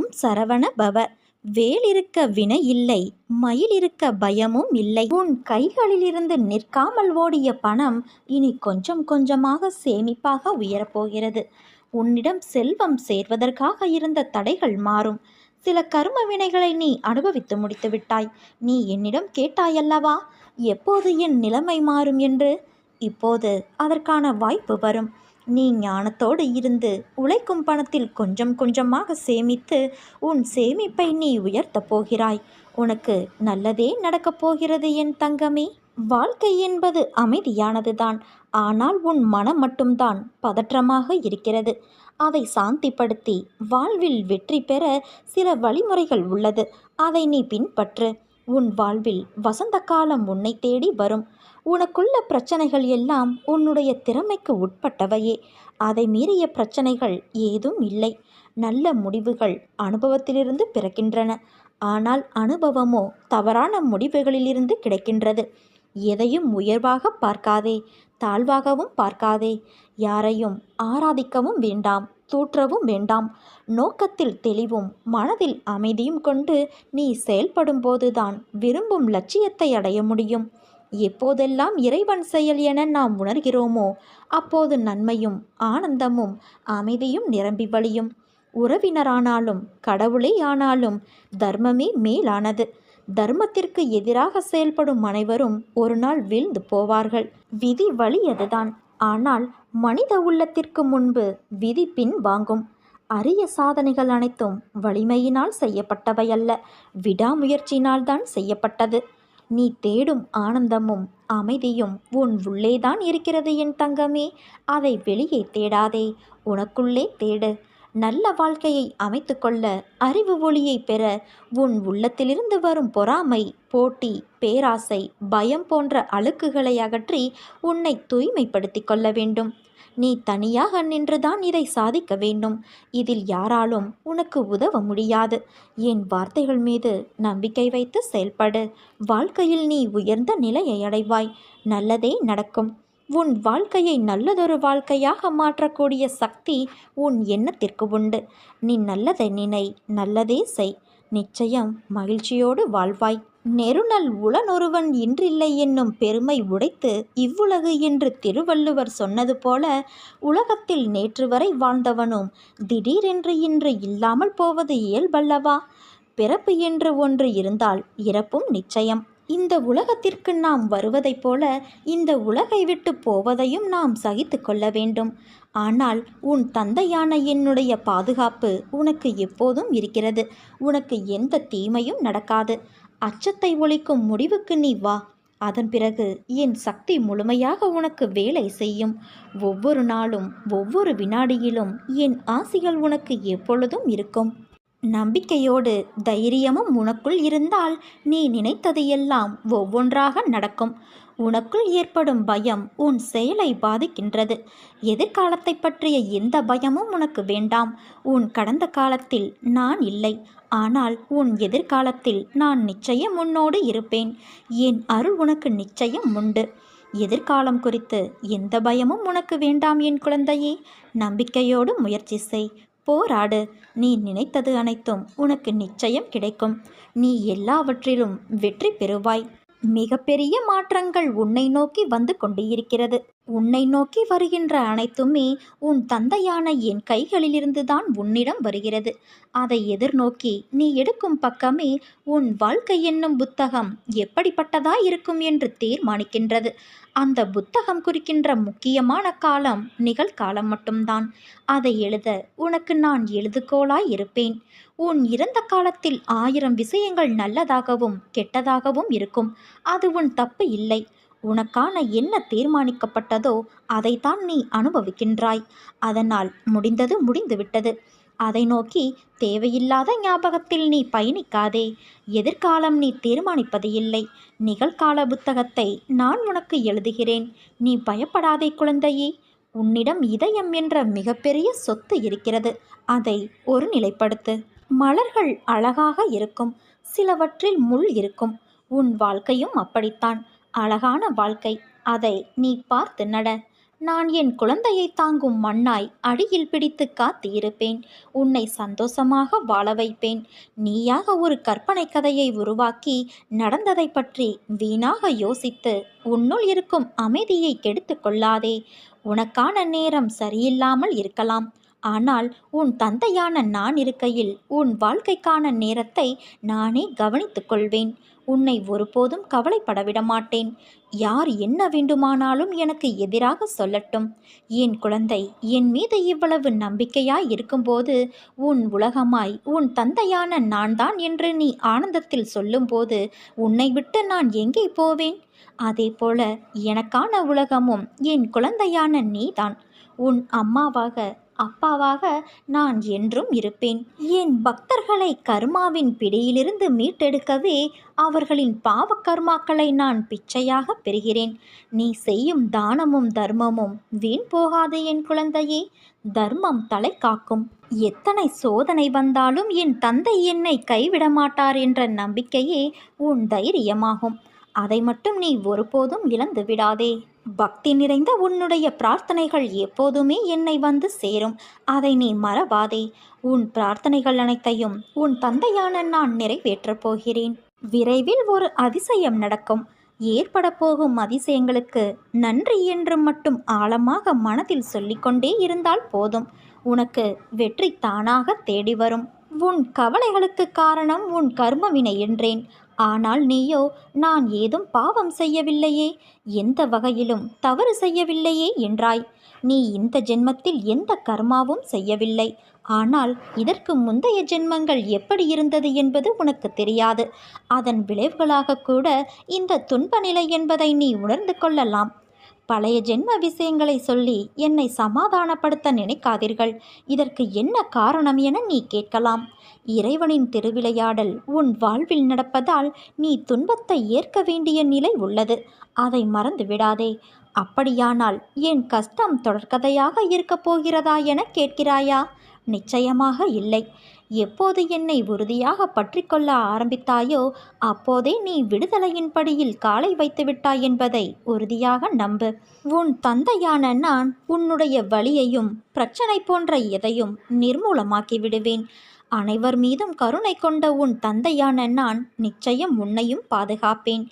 ஓம் சரவண பவ. வேல் இருக்க வினை இல்லை, மயில் இருக்க பயமும் இல்லை. உன் கைகளிலிருந்து நிற்காமல் ஓடிய பணம் இனி கொஞ்சம் கொஞ்சமாக சேமிப்பாக உயரப்போகிறது. உன்னிடம் செல்வம் சேர்வதற்காக இருந்த தடைகள் மாறும். சில கர்ம வினைகளை நீ அனுபவித்து முடித்து விட்டாய். நீ என்னிடம் கேட்டாயல்லவா, எப்போது என் நிலைமை மாறும் என்று? இப்போது அதற்கான வாய்ப்பு வரும். நீ ஞானத்தோடு இருந்து உழைக்கும் பணத்தில் கொஞ்சம் கொஞ்சமாக சேமித்து உன் சேமிப்பை நீ உயர்த்தப் போகிறாய். உனக்கு நல்லதே நடக்கப் போகிறது என் தங்கமே. வாழ்க்கை என்பது அமைதியானதுதான். ஆனால் உன் மனம் மட்டும்தான் பதற்றமாக இருக்கிறது. அதை சாந்திப்படுத்தி வாழ்வில் வெற்றி பெற சில வழிமுறைகள் உள்ளது. அதை நீ பின்பற்று. உன் வாழ்வில் வசந்த காலம் உன்னை தேடி வரும். உனக்குள்ள பிரச்சனைகள் எல்லாம் உன்னுடைய திறமைக்கு உட்பட்டவையே. அதை மீறிய பிரச்சனைகள் ஏதும் இல்லை. நல்ல முடிவுகள் அனுபவத்திலிருந்து பிறக்கின்றன. ஆனால் அனுபவமோ தவறான முடிவுகளிலிருந்து கிடைக்கின்றது. எதையும் உயர்வாக பார்க்காதே, தாழ்வாகவும் பார்க்காதே. யாரையும் ஆராதிக்கவும் வேண்டாம், தூற்றவும் வேண்டாம். நோக்கத்தில் தெளிவும் மனதில் அமைதியும் கொண்டு நீ செயல்படும் போதுதான் விரும்பும் லட்சியத்தை அடைய முடியும். எப்போதெல்லாம் இறைவன் செயல் என நாம் உணர்கிறோமோ அப்போது நன்மையும் ஆனந்தமும் அமைதியும் நிரம்பி வழியும். உறவினரானாலும் கடவுளே ஆனாலும் தர்மமே மேலானது. தர்மத்திற்கு எதிராக செயல்படும் அனைவரும் ஒரு நாள் வீழ்ந்து போவார்கள். விதி வழி அதுதான். ஆனால் மனித உள்ளத்திற்கு முன்பு விதி பின் வாங்கும். அரிய சாதனைகள் அனைத்தும் வலிமையினால் செய்யப்பட்டவை அல்ல, விடாமுயற்சியினால் தான் செய்யப்பட்டது. நீ தேடும் ஆனந்தமும் அமைதியும் உன் உள்ளேதான் இருக்கிறது என் தங்கமே. அதை வெளியே தேடாதே, உனக்குள்ளே தேடு. நல்ல வாழ்க்கையை அமைத்து கொள்ள, அறிவு ஒளியை பெற உன் உள்ளத்திலிருந்து வரும் பொறாமை, போட்டி, பேராசை, பயம் போன்ற அழுக்குகளை அகற்றி உன்னை தூய்மைப்படுத்தி கொள்ள வேண்டும். நீ தனியாக நின்றுதான் இதை சாதிக்க வேண்டும். இதில் யாராலும் உனக்கு உதவ முடியாது. என் வார்த்தைகள் மீது நம்பிக்கை வைத்து செயல்படு. வாழ்க்கையில் நீ உயர்ந்த நிலையை அடைவாய். நல்லதே நடக்கும். உன் வாழ்க்கையை நல்லதொரு வாழ்க்கையாக மாற்றக்கூடிய சக்தி உன் எண்ணத்திற்கு உண்டு. நீ நல்லதை நினை, நல்லதே செய். நிச்சயம் மகிழ்ச்சியோடு வாழ்வாய். நெருநல் உளனொருவன் இன்றில்லை என்னும் பெருமை உடைத்து இவ்வுலகு என்று திருவள்ளுவர் சொன்னது போல, உலகத்தில் நேற்று வரை வாழ்ந்தவனும் திடீரென்று இன்று இல்லாமல் போவது இயல்பல்லவா? பிறப்பு என்று ஒன்று இருந்தால் இறப்பும் நிச்சயம். இந்த உலகத்திற்கு நாம் வருவதைப் போல இந்த உலகை விட்டு போவதையும் நாம் சகித்து கொள்ள வேண்டும். ஆனால் உன் தந்தையான என்னுடைய பாதுகாப்பு உனக்கு எப்போதும் இருக்கிறது. உனக்கு எந்த தீமையும் நடக்காது. அச்சத்தை ஒழிக்கும் முடிவுக்கு நீ வா. அதன் பிறகு என் சக்தி முழுமையாக உனக்கு வேலை செய்யும். ஒவ்வொரு நாளும் ஒவ்வொரு வினாடியிலும் என் ஆசிகள் உனக்கு எப்பொழுதும் இருக்கும். நம்பிக்கையோடு தைரியமும் உனக்குள் இருந்தால் நீ நினைத்தது எல்லாம் ஒவ்வொன்றாக நடக்கும். உனக்குள் ஏற்படும் பயம் உன் செயலை பாதிக்கின்றது. எதிர்காலத்தை பற்றிய எந்த பயமும் உனக்கு வேண்டாம். உன் கடந்த காலத்தில் நான் இல்லை, ஆனால் உன் எதிர்காலத்தில் நான் நிச்சயம் உன்னோடு இருப்பேன். என் அருள் உனக்கு நிச்சயம் உண்டு. எதிர்காலம் குறித்து எந்த பயமும் உனக்கு வேண்டாம் என் குழந்தையே. நம்பிக்கையோடு முயற்சி செய், போராடு. நீ நினைத்தது அனைத்தும் உனக்கு நிச்சயம் கிடைக்கும். நீ எல்லாவற்றிலும் வெற்றி பெறுவாய். மிகப்பெரிய மாற்றங்கள் உன்னை நோக்கி வந்து கொண்டு இருக்கிறது. உன்னை நோக்கி வருகின்ற அனைத்துமே உன் தந்தையான என் கைகளிலிருந்து தான் உன்னிடம் வருகிறது. அதை எதிர்நோக்கி நீ எடுக்கும் பக்கமே உன் வாழ்க்கை என்னும் புத்தகம் எப்படிப்பட்டதாய் இருக்கும் என்று தீர்மானிக்கின்றது. அந்த புத்தகம் குறிக்கின்ற முக்கியமான காலம் நிகழ்காலம் மட்டும்தான். அதை எழுத உனக்கு நான் எழுதுகோலாய் இருப்பேன். உன் இறந்த காலத்தில் 1000 விஷயங்கள் நல்லதாகவும் கெட்டதாகவும் இருக்கும். அது உன் தப்பு இல்லை. உனக்கான என்ன தீர்மானிக்கப்பட்டதோ அதைத்தான் நீ அனுபவிக்கின்றாய். அதனால் முடிந்தது முடிந்துவிட்டது. அதை நோக்கி தேவையில்லாத ஞாபகத்தில் நீ பயணிக்காதே. எதிர்காலம் நீ தீர்மானிப்பது இல்லை. நிகழ்கால புத்தகத்தை நான் உனக்கு எழுதுகிறேன். நீ பயப்படாதே குழந்தையே. உன்னிடம் இதயம் என்ற மிகப்பெரிய சொத்து இருக்கிறது. அதை ஒரு நிலைப்படுத்து. மலர்கள் அழகாக இருக்கும், சிலவற்றில் முள் இருக்கும். உன் வாழ்க்கையும் அப்படித்தான். அழகான வாழ்க்கை. அதை நீ பார்த்து நட. நான் என் குழந்தையை தாங்கும் மண்ணாய் அடியில் பிடித்து காத்து இருப்பேன். உன்னை சந்தோஷமாக வாழ வைப்பேன். நீயாக ஒரு கற்பனை கதையை உருவாக்கி நடந்ததை பற்றி வீணாக யோசித்து உன்னுள் இருக்கும் அமைதியை கெடுத்து கொள்ளாதே. உனக்கான நேரம் சரியில்லாமல் இருக்கலாம். ஆனால் உன் தந்தையான நான் இருக்கையில் உன் வாழ்க்கைக்கான நேரத்தை நானே கவனித்துக் கொள்வேன். உன்னை ஒருபோதும் கவலைப்பட விட மாட்டேன். யார் என்ன வேண்டுமானாலும் எனக்கு எதிராக சொல்லட்டும். என் குழந்தை, என் மீது இவ்வளவு நம்பிக்கையாய் இருக்கும்போது, உன் உலகமாய் உன் தந்தையான நான் தான் என்று நீ ஆனந்தத்தில் சொல்லும்போது உன்னை விட்டு நான் எங்கே போவேன்? அதே போல எனக்கான உலகமும் என் குழந்தையான நீதான். உன் அம்மாவாக அப்பாவாக நான் என்றும் இருப்பேன். என் பக்தர்களை கர்மாவின் பிடியிலிருந்து மீட்டெடுக்கவே அவர்களின் பாவ கர்மாக்களை நான் பிச்சையாக பெறுகிறேன். நீ செய்யும் தானமும் தர்மமும் வீண் போகாது என் குழந்தையே. தர்மம் தலை காக்கும். எத்தனை சோதனை வந்தாலும் என் தந்தை என்னை கைவிட மாட்டார் என்ற நம்பிக்கையே உன் தைரியமாகும். அதை மட்டும் நீ ஒருபோதும் இழந்து விடாதே. பக்தி நிறைந்த உன்னுடைய பிரார்த்தனைகள் எப்போதுமே என்னை வந்து சேரும். அதை நீ மறவாதே. உன் பிரார்த்தனைகள் அனைத்தையும் உன் தந்தையான நான் நிறைவேற்றப் போகிறேன். விரைவில் ஒரு அதிசயம் நடக்கும். ஏற்பட போகும் அதிசயங்களுக்கு நன்றி என்று மட்டும் ஆழமாக மனதில் சொல்லிக்கொண்டே இருந்தால் போதும். உனக்கு வெற்றி தானாக தேடி வரும். உன் கவலைகளுக்கு காரணம் உன் கர்மவினை என்றேன். ஆனால் நீயோ நான் ஏதும் பாவம் செய்யவில்லையே, எந்த வகையிலும் தவறு செய்யவில்லையே என்றாய். நீ இந்த ஜென்மத்தில் எந்த கர்மாவும் செய்யவில்லை. ஆனால் இதற்கு முந்தைய ஜென்மங்கள் எப்படி இருந்தது என்பது உனக்கு தெரியாது. அதன் விளைவுகளாக கூட இந்த துன்ப நிலை என்பதை நீ உணர்ந்து கொள்ளலாம். பழைய ஜென்ம விஷயங்களை சொல்லி என்னை சமாதானப்படுத்த நினைக்காதீர்கள். இதற்கு என்ன காரணம் என நீ கேட்கலாம். இறைவனின் திருவிளையாடல் உன் வாழ்வில் நடப்பதால் நீ துன்பத்தை ஏற்க வேண்டிய நிலை உள்ளது. அதை மறந்து விடாதே. அப்படியானால் என் கஷ்டம் தொடர்கதையாக இருக்கப் போகிறதா என கேட்கிறாயா? நிச்சயமாக இல்லை. எப்போது என்னை உறுதியாக பற்றி கொள்ள ஆரம்பித்தாயோ அப்போதே நீ விடுதலையின் படியில் காலை வைத்து விட்டாய் என்பதை உறுதியாக நம்பு. உன் தந்தையான நான் உன்னுடைய வலியையும் பிரச்சனை போன்ற எதையும் நிர்மூலமாக்கி விடுவேன். அனைவர் மீதும் கருணை கொண்ட உன் தந்தையான நான் நிச்சயம் உன்னையும் பாதுகாப்பேன்.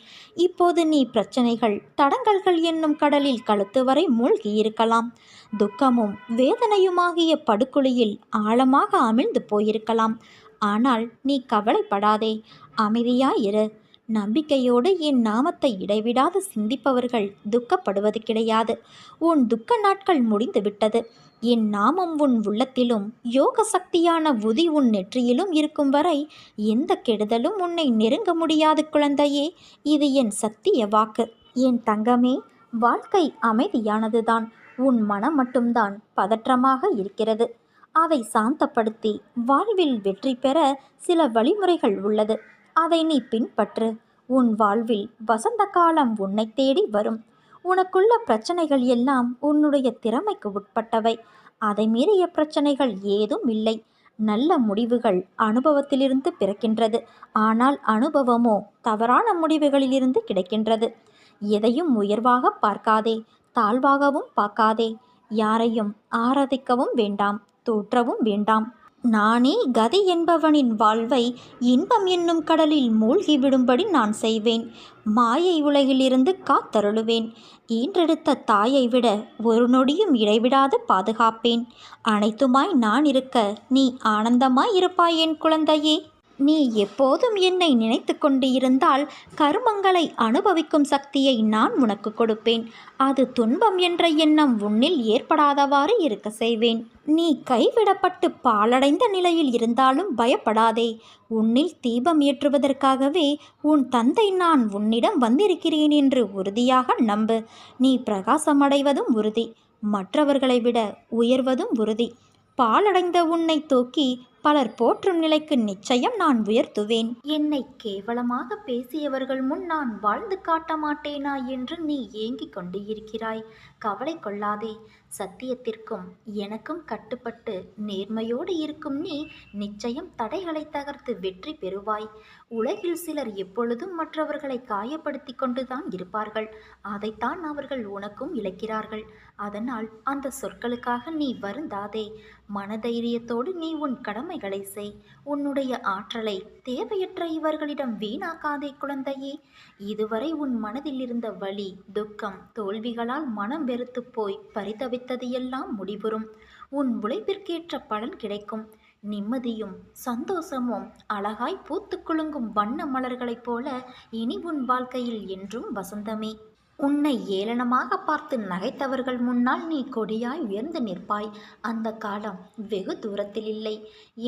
இப்போது நீ பிரச்சனைகள் தடங்கல்கள் என்னும் கடலில் கழுத்து வரை மூழ்கியிருக்கலாம். துக்கமும் வேதனையுமாகிய படுகுழியில் ஆழமாக அமிழ்ந்து போயிருக்கலாம். ஆனால் நீ கவலைப்படாதே. அமைதியாயிரு. நம்பிக்கையோடு என் நாமத்தை இடைவிடாது சிந்திப்பவர்கள் துக்கப்படுவது கிடையாது. உன் துக்க நாட்கள் முடிந்து விட்டது. என் நாமம் உன் உள்ளத்திலும் யோக சக்தியான உதி உன் நெற்றியிலும் இருக்கும் வரை எந்த கெடுதலும் உன்னை நெருங்க முடியாது குழந்தையே. இது என் சத்திய வாக்கு. என் தங்கமே, வாழ்க்கை அமைதியானதுதான். உன் மனம் மட்டும்தான் பதற்றமாக இருக்கிறது. அதை சாந்தப்படுத்தி வாழ்வில் வெற்றி பெற சில வழிமுறைகள் உள்ளது. அதை நீ பின்பற்று. உன் வாழ்வில் வசந்த காலம் உன்னை தேடி வரும். உனக்குள்ள பிரச்சனைகள் எல்லாம் உன்னுடைய திறமைக்கு உட்பட்டவை. அதை மீறிய பிரச்சனைகள் ஏதும் இல்லை. நல்ல முடிவுகள் அனுபவத்திலிருந்து பிறக்கின்றது. ஆனால் அனுபவமோ தவறான முடிவுகளிலிருந்து கிடைக்கின்றது. எதையும் உயர்வாக பார்க்காதே, தாழ்வாகவும் பார்க்காதே. யாரையும் ஆராதிக்கவும் வேண்டாம், தோற்றவும் வேண்டாம். நானே கதி என்பவனின் வாழ்வை இன்பம் என்னும் கடலில் மூழ்கிவிடும்படி நான் செய்வேன். மாயை உலகிலிருந்து காத்தருளுவேன். ஈன்றெடுத்த தாயை விட ஒரு நொடியும் இடைவிடாது பாதுகாப்பேன். அனைத்துமாய் நான் இருக்க நீ ஆனந்தமாய் இருப்பாய் என் குழந்தையே. நீ எப்போதும் என்னை நினைத்து கொண்டு இருந்தால் கர்மங்களை அனுபவிக்கும் சக்தியை நான் உனக்கு கொடுப்பேன். அது துன்பம் என்ற எண்ணம் உன்னில் ஏற்படாதவாறு இருக்க செய்வேன். நீ கைவிடப்பட்டு பாழடைந்த நிலையில் இருந்தாலும் பயப்படாதே. உன்னில் தீபம் ஏற்றுவதற்காகவே உன் தந்தை நான் உன்னிடம் வந்திருக்கிறேன் என்று உறுதியாக நம்பு. நீ பிரகாசமடைவதும் உறுதி, மற்றவர்களை விட உயர்வதும் உறுதி. பாலடைந்த உன்னை தூக்கி பலர் போற்றும் நிலைக்கு நிச்சயம் நான் உயர்த்துவேன். என்னை கேவலமாக பேசியவர்கள் முன் நான் வாழ்ந்து காட்ட மாட்டேனா என்று நீ ஏங்கிக் கொண்டு இருக்கிறாய். கவலை கொள்ளாதே. சத்தியத்திற்கும் எனக்கும் கட்டுப்பட்டு நேர்மையோடு இருக்கும் நீ நிச்சயம் தடைகளை தகர்த்து வெற்றி பெறுவாய். உலகில் சிலர் எப்பொழுதும் மற்றவர்களை காயப்படுத்தி கொண்டுதான் இருப்பார்கள். அதைத்தான் அவர்கள் உனக்கும் இழைக்கிறார்கள். அதனால் அந்த சொற்களுக்காக நீ வருந்தாதே. மனதைரியத்தோடு நீ உன் கடமைகளை செய். உன்னுடைய ஆற்றலை தேவையற்ற இவர்களிடம் வீணாக்காதே குழந்தையே. இதுவரை உன் மனதில் இருந்த வலி, துக்கம், தோல்விகளால் மனம் வெறுத்து போய் பரிதவித்தது எல்லாம் முடிவுறும். உன் உழைப்பிற்கேற்ற பலன் கிடைக்கும். நிம்மதியும் சந்தோஷமும் அழகாய் பூத்து குலுங்கும் வண்ண மலர்களைப் போல இனி உன் வாழ்க்கையில் என்றும் வசந்தமே. உன்னை ஏளனமாக பார்த்து நகைத்தவர்கள் முன்னால் நீ கொடியாய் உயர்ந்து நிற்பாய். அந்த காலம் வெகு தூரத்தில் இல்லை.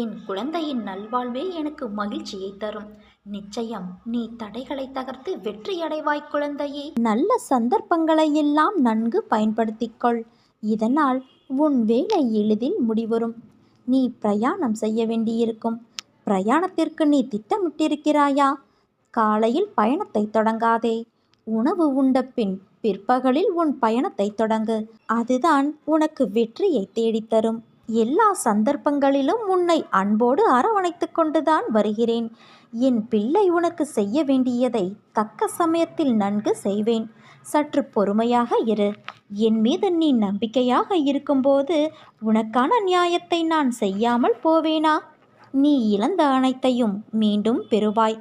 என் குழந்தையின் நல்வாழ்வே எனக்கு மகிழ்ச்சியை தரும். நிச்சயம் நீ தடைகளை தகர்த்து வெற்றியடைவாய் குழந்தையே. நல்ல சந்தர்ப்பங்களை எல்லாம் நன்கு பயன்படுத்திக்கொள். இதனால் உன் வேலை எளிதில் முடிவரும். நீ பிரயாணம் செய்ய வேண்டியிருக்கும். பிரயாணத்திற்கு நீ திட்டமிட்டிருக்கிறாயா? காலையில் பயணத்தை தொடங்காதே. உணவு உண்ட பின் பிற்பகலில் உன் பயணத்தை தொடங்கு. அதுதான் உனக்கு வெற்றியை தேடித்தரும். எல்லா சந்தர்ப்பங்களிலும் உன்னை அன்போடு அரவணைத்து கொண்டுதான் வருகிறேன். என் பிள்ளை, உனக்கு செய்ய வேண்டியதை தக்க சமயத்தில் நன்கு செய்வேன். சற்று பொறுமையாக இரு. என் மீது நீ நம்பிக்கையாக இருக்கும்போது உனக்கான நியாயத்தை நான் செய்யாமல் போவேனா? நீ இழந்த அனைத்தையும் மீண்டும் பெறுவாய்.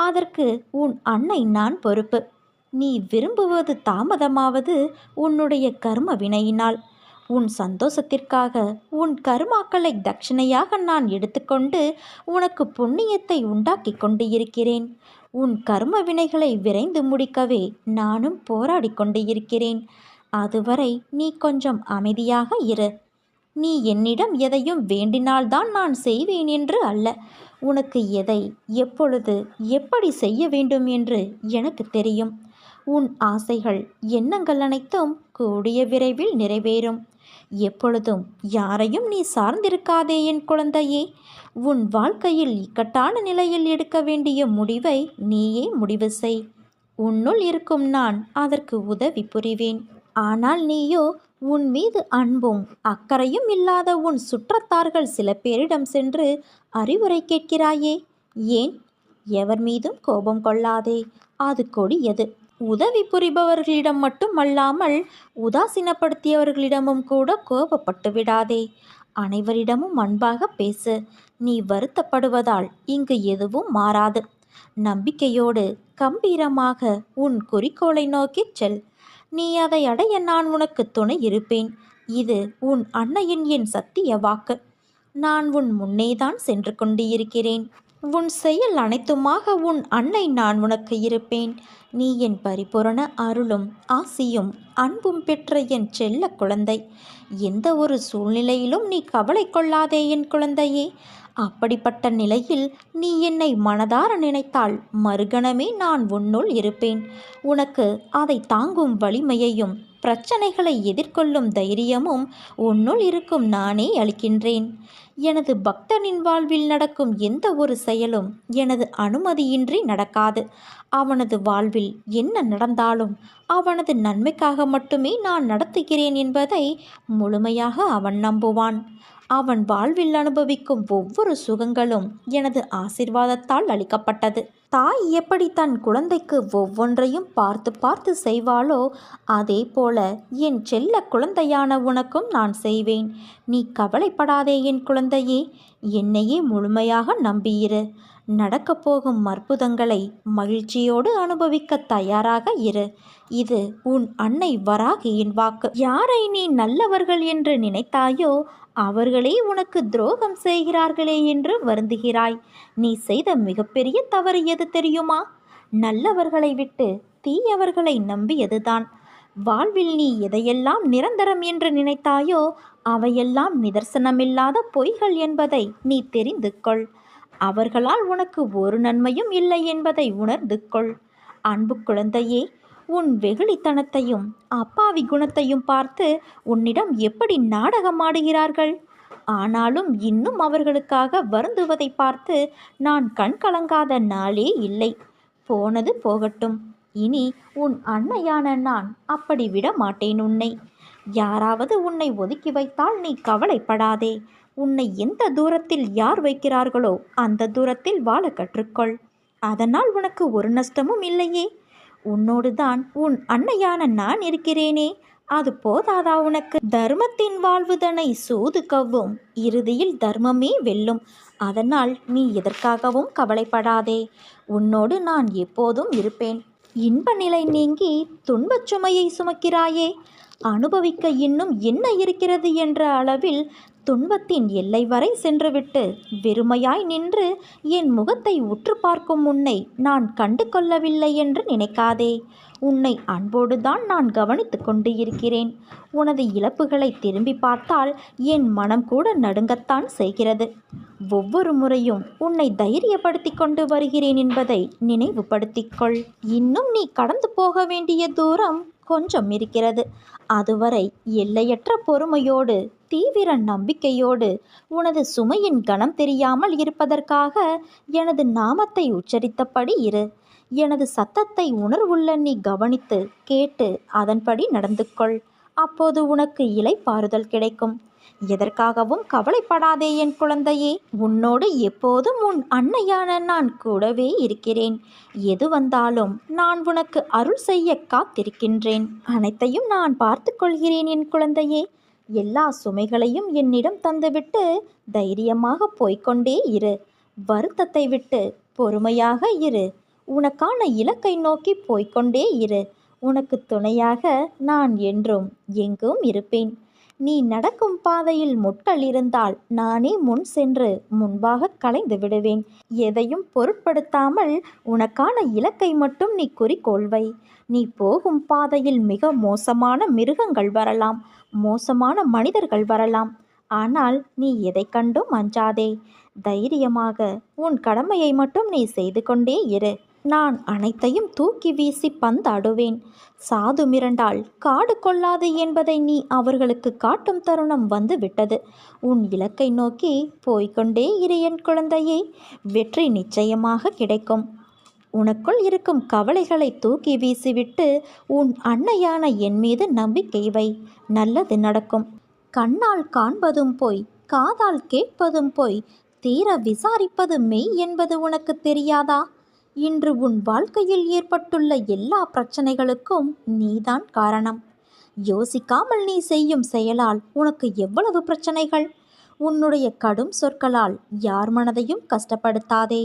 அதற்கு உன் அன்னை நான் பொறுப்பு. நீ விரும்புவது தாமதமாவது உன்னுடைய கர்ம வினையினால். உன் சந்தோஷத்திற்காக உன் கர்மாக்களை தட்சிணையாக நான் எடுத்துக்கொண்டு உனக்கு புண்ணியத்தை உண்டாக்கி கொண்டு இருக்கிறேன். உன் கர்ம வினைகளை விரைந்து முடிக்கவே நானும் போராடி கொண்டு இருக்கிறேன். அதுவரை நீ கொஞ்சம் அமைதியாக இரு. நீ என்னிடம் எதையும் வேண்டினால்தான் நான் செய்வேன் என்று அல்ல. உனக்கு எதை, எப்பொழுது, எப்படி செய்ய வேண்டும் என்று எனக்கு தெரியும். உன் ஆசைகள், எண்ணங்கள் அனைத்தும் கூடிய விரைவில் நிறைவேறும். எப்பொழுதும் யாரையும் நீ சார்ந்திருக்காதே என் குழந்தையே. உன் வாழ்க்கையில் இக்கட்டான நிலையில் எடுக்க வேண்டிய முடிவை நீயே முடிவு செய். உன்னுள் இருக்கும் நான் அதற்கு உதவி புரிவேன். ஆனால் நீயோ உன் மீது அன்பும் அக்கறையும் இல்லாத உன் சுற்றத்தார்கள் சில பேரிடம் சென்று அறிவுரை கேட்கிறாயே. ஏன்? எவர் மீதும் கோபம் கொள்ளாதே. அது கொடியது. உதவி புரிபவர்களிடம் மட்டுமல்லாமல் உதாசீனப்படுத்தியவர்களிடமும் கூட கோபப்பட்டு விடாதே. அனைவரிடமும் அன்பாக பேசு. நீ வருத்தப்படுவதால் இங்கு எதுவும் மாறாது. நம்பிக்கையோடு கம்பீரமாக உன் குறிக்கோளை நோக்கிச் செல். நீ அதை அடைய நான் உனக்கு துணை இருப்பேன். இது உன் அன்னையின் என் சத்திய வாக்கு. நான் உன் முன்னேதான் சென்று கொண்டு இருக்கிறேன். உன் செயல் அனைத்துமாக உன் அன்னை நான் உனக்கு இருப்பேன். நீ என் பரிபூரண அருளும் ஆசியும் அன்பும் பெற்ற என் செல்ல குழந்தை. எந்த ஒரு சூழ்நிலையிலும் நீ கவலை கொள்ளாதே என் குழந்தையே. அப்படிப்பட்ட நிலையில் நீ என்னை மனதார நினைத்தால் மறுகணமே நான் உன்னுள் இருப்பேன். உனக்கு அதை தாங்கும் வலிமையையும் பிரச்சனைகளை எதிர்கொள்ளும் தைரியமும் உன்னுள் இருக்கும் நானே அளிக்கின்றேன். எனது பக்தனின் வாழ்வில் நடக்கும் எந்த ஒரு செயலும் எனது அனுமதியின்றி நடக்காது. அவனது வாழ்வில் என்ன நடந்தாலும் அவனது நன்மைக்காக மட்டுமே நான் நடத்துகிறேன் என்பதை முழுமையாக அவன் நம்புவான். அவன் வாழ்வில் அனுபவிக்கும் ஒவ்வொரு சுகங்களும் எனது ஆசீர்வாதத்தால் அளிக்கப்பட்டது. தாய் எப்படி தன் குழந்தைக்கு ஒவ்வொன்றையும் பார்த்து பார்த்து செய்வாளோ அதே போல என் செல்ல குழந்தையான உனக்கும் நான் செய்வேன். நீ கவலைப்படாதே என் குழந்தையே. என்னையே முழுமையாக நம்பியிரு. நடக்கப் போகும் அற்புதங்களை மகிழ்ச்சியோடு அனுபவிக்க தயாராக இரு. இது உன் அன்னை வராகியின் வாக்கு. யாரை நீ நல்லவர்கள் என்று நினைத்தாயோ அவர்களே உனக்கு துரோகம் செய்கிறார்களே என்று வருந்துகிறாய். நீ செய்த மிகப்பெரிய தவறு எது தெரியுமா? நல்லவர்களை விட்டு தீயவர்களை நம்பியதுதான். வாழ்வில் நீ எதையெல்லாம் நிரந்தரம் என்று நினைத்தாயோ அவையெல்லாம் நிதர்சனமில்லாத பொய்கள் என்பதை நீ தெரிந்து கொள். அவர்களால் உனக்கு ஒரு நன்மையும் இல்லை என்பதை உணர்ந்து கொள். அன்பு குழந்தையே, உன் வெகுளித்தனத்தையும் அப்பாவி குணத்தையும் பார்த்து உன்னிடம் எப்படி நாடகம் ஆடுகிறார்கள். ஆனாலும் இன்னும் அவர்களுக்காக வருந்துவதை பார்த்து நான் கண் கலங்காத நாளே இல்லை. போனது போகட்டும். இனி உன் அன்னையான நான் அப்படி விட மாட்டேன் உன்னை. யாராவது உன்னை ஒதுக்கி வைத்தால் நீ கவலைப்படாதே. உன்னை எந்த தூரத்தில் யார் வைக்கிறார்களோ அந்த தூரத்தில் வாழ கற்றுக்கொள். அதனால் உனக்கு ஒரு நஷ்டமும் இல்லையே. உன்னோடு தான் உன் அன்னையான நான் இருக்கிறேனே, அது போதாதா உனக்கு? தர்மத்தின் வாழ்வுதனை சூது கவ்வும், இறுதியில் தர்மமே வெல்லும். அதனால் நீ எதற்காகவும் கவலைப்படாதே. உன்னோடு நான் எப்போதும் இருப்பேன். இன்ப நிலை நீங்கி துன்பச் சுமையை சுமக்கிறாயே, அனுபவிக்க இன்னும் என்ன இருக்கிறது என்ற அளவில் துன்பத்தின் எல்லை வரை சென்றுவிட்டு வெறுமையாய் நின்று என் முகத்தை உற்று பார்க்கும் உன்னை நான் கண்டு கொள்ளவில்லை என்று நினைக்காதே. உன்னை அன்போடு தான் நான் கவனித்து கொண்டு இருக்கிறேன். உனது இழப்புகளை திரும்பி பார்த்தால் என் மனம் கூட நடுங்கத்தான் செய்கிறது. ஒவ்வொரு முறையும் உன்னை தைரியப்படுத்தி கொண்டு வருகிறேன் என்பதை நினைவுபடுத்திக்கொள். இன்னும் நீ கடந்து போக வேண்டிய தூரம் கொஞ்சம் இருக்கிறது. அதுவரை எல்லையற்ற பொறுமையோடு தீவிர நம்பிக்கையோடு உனது சுமையின் கணம் தெரியாமல் இருப்பதற்காக எனது நாமத்தை உச்சரித்தபடி இரு. எனது சத்தத்தை உணர்வுள்ள நீ கவனித்து கேட்டு அதன்படி நடந்து கொள். அப்போது உனக்கு இளைப்பாறுதல் கிடைக்கும். எதற்காகவும் கவலைப்படாதே என் குழந்தையே. உன்னோடு எப்போதும் உன் அன்னையான நான் கூடவே இருக்கிறேன். எது வந்தாலும் நான் உனக்கு அருள் செய்ய காத்திருக்கின்றேன். அனைத்தையும் நான் பார்த்து கொள்கிறேன் என் குழந்தையே. எல்லா சுமைகளையும் என்னிடம் தந்துவிட்டு தைரியமாக போய்கொண்டே இரு. வருத்தத்தை விட்டு பொறுமையாக இரு. உனக்கான இலக்கை நோக்கி போய்கொண்டே இரு. உனக்கு துணையாக நான் என்றும் எங்கும் இருப்பேன். நீ நடக்கும் பாதையில் முட்கள் இருந்தால் நானே முன் சென்று முன்பாக களைந்து விடுவேன். எதையும் பொருட்படுத்தாமல் உனக்கான இலக்கை மட்டும் நீ குறிக்கோள்வை. நீ போகும் பாதையில் மிக மோசமான மிருகங்கள் வரலாம், மோசமான மனிதர்கள் வரலாம். ஆனால் நீ எதை கண்டும் அஞ்சாதே. தைரியமாக உன் கடமையை மட்டும் நீ செய்து கொண்டே இரு. நான் அனைத்தையும் தூக்கி வீசி பந்தாடுவேன். சாது மிரண்டால் காடு கொள்ளாது என்பதை நீ அவர்களுக்கு காட்டும் தருணம் வந்து விட்டது. உன் இலக்கை நோக்கி போய்கொண்டே இரு என் குழந்தையே. வெற்றி நிச்சயமாக கிடைக்கும். உனக்குள் இருக்கும் கவலைகளை தூக்கி வீசிவிட்டு உன் அன்னையான என் மீது நம்பிக்கை வை. நல்லது நடக்கும். கண்ணால் காண்பதும் போய், காதால் கேட்பதும் போய், தீர விசாரிப்பது மெய் என்பது உனக்கு தெரியாதா? இன்று உன் வாழ்க்கையில் ஏற்பட்டுள்ள எல்லா பிரச்சனைகளுக்கும் நீதான் காரணம். யோசிக்காமல் நீ செய்யும் செயலால் உனக்கு எவ்வளவு பிரச்சனைகள். உன்னுடைய கடும் சொற்களால் யார் மனதையும் கஷ்டப்படுத்தாதே.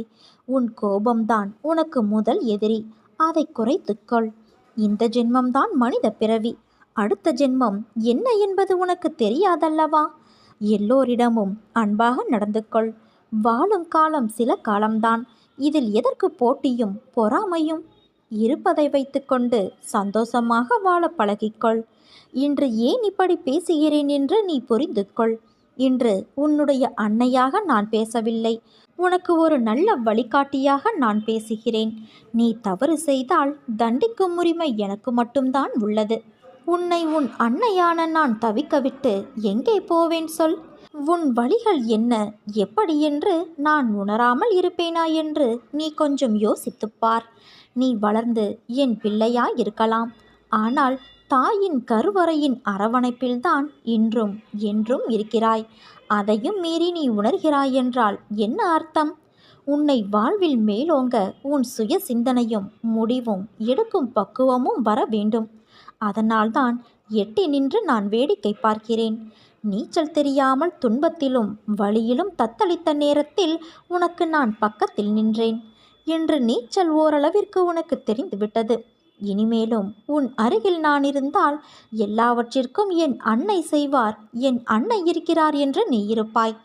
உன் கோபம்தான் உனக்கு முதல் எதிரி. அதை குறைத்துக்கொள். இந்த ஜென்மம்தான் மனித பிறவி. அடுத்த ஜென்மம் என்ன என்பது உனக்கு தெரியாதல்லவா? எல்லோரிடமும் அன்பாக நடந்து கொள். வாழும் காலம் சில காலம்தான். இதில் எதற்கு போட்டியும் பொறாமையும்? இருப்பதை வைத்துக்கொண்டு சந்தோஷமாக வாழ பழகிக்கொள். இன்று ஏன் இப்படி பேசுகிறேன் என்று நீ புரிந்து கொள். இன்று உன்னுடைய அன்னையாக நான் பேசவில்லை. உனக்கு ஒரு நல்ல வழிகாட்டியாக நான் பேசுகிறேன். நீ தவறு செய்தால் தண்டிக்கும் உரிமை எனக்கு மட்டும்தான் உள்ளது. உன்னை உன் அன்னையான நான் தவிக்கவிட்டு எங்கே போவேன் சொல்? உன் வழிகள் என்ன, எப்படி என்று நான் உணராமல் இருப்பேனா என்று நீ கொஞ்சம் யோசித்துப்பார். நீ வளர்ந்து என் பிள்ளையாய் இருக்கலாம். ஆனால் தாயின் கருவறையின் அரவணைப்பில்தான் இன்றும் என்றும் இருக்கிறாய். அதையும் மீறி நீ உணர்கிறாய் என்றால் என்ன அர்த்தம்? உன்னை வாழ்வில் மேலோங்க உன் சுய சிந்தனையும் முடிவும் எடுக்கும் பக்குவமும் வர வேண்டும். அதனால்தான் எட்டி நின்று நான் வேடிக்கை பார்க்கிறேன். நீச்சல் தெரியாமல் துன்பத்திலும் வழியிலும் தத்தளித்த நேரத்தில் உனக்கு நான் பக்கத்தில் நின்றேன். என்று நீச்சல் ஓரளவிற்கு உனக்கு தெரிந்துவிட்டது. இனிமேலும் உன் அருகில் நான் இருந்தால் எல்லாவற்றிற்கும் என் அன்னை செய்வார், என் அன்னை இருக்கிறார் என்று நீ இருப்பாய்.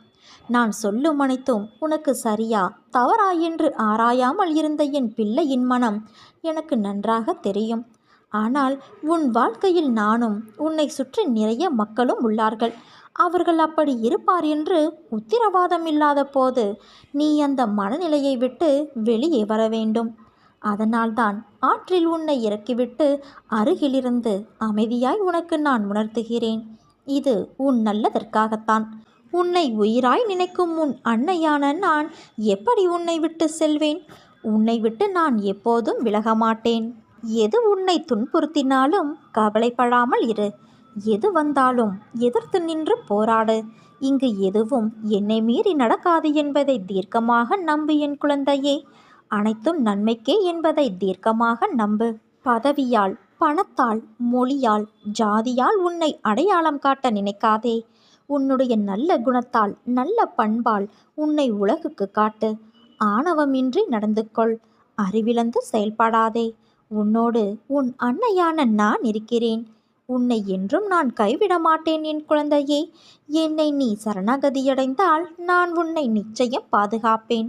நான் சொல்லும் அனைத்தும் உனக்கு சரியா தவறா என்று ஆராயாமல் இருந்த என் பிள்ளையின் மனம் எனக்கு நன்றாக தெரியும். ஆனால் உன் வாழ்க்கையில் நானும் உன்னை சுற்றி நிறைய மக்களும் உள்ளார்கள். அவர்கள் அப்படி இருப்பார் என்று உத்திரவாதம் இல்லாத போது நீ அந்த மனநிலையை விட்டு வெளியே வர வேண்டும். அதனால்தான் ஆற்றில் உன்னை இறக்கிவிட்டு அருகிலிருந்து அமைதியாய் உனக்கு நான் உணர்த்துகிறேன். இது உன் நல்லதற்காகத்தான். உன்னை உயிராய் நினைக்கும் உன் அன்னையான நான் எப்படி உன்னை விட்டு செல்வேன்? உன்னை விட்டு நான் எப்போதும் விலக மாட்டேன். எது உன்னை துன்புறுத்தினாலும் கவலைப்படாமல் இரு. எது வந்தாலும் எதிர்த்து நின்று போராடு. இங்கு எதுவும் என்னை மீறி நடக்காது என்பதை தீர்க்கமாக நம்பு என் குழந்தையே. அனைத்தும் நன்மைக்கே என்பதை தீர்க்கமாக நம்பு. பதவியால், பணத்தால், மொழியால், ஜாதியால் உன்னை அடையாளம் காட்ட நினைக்காதே. உன்னுடைய நல்ல குணத்தால், நல்ல பண்பால் உன்னை உலகுக்கு காட்டு. ஆணவமின்றி நடந்து கொள். அறிவிழந்து செயல்படாதே. உன்னோடு உன் அன்னையான நான் இருக்கிறேன். உன்னை என்றும் நான் கைவிட மாட்டேன் என் குழந்தையே. என்னை நீ சரணாகதியடைந்தால் நான் உன்னை நிச்சயம் பாதுகாப்பேன்.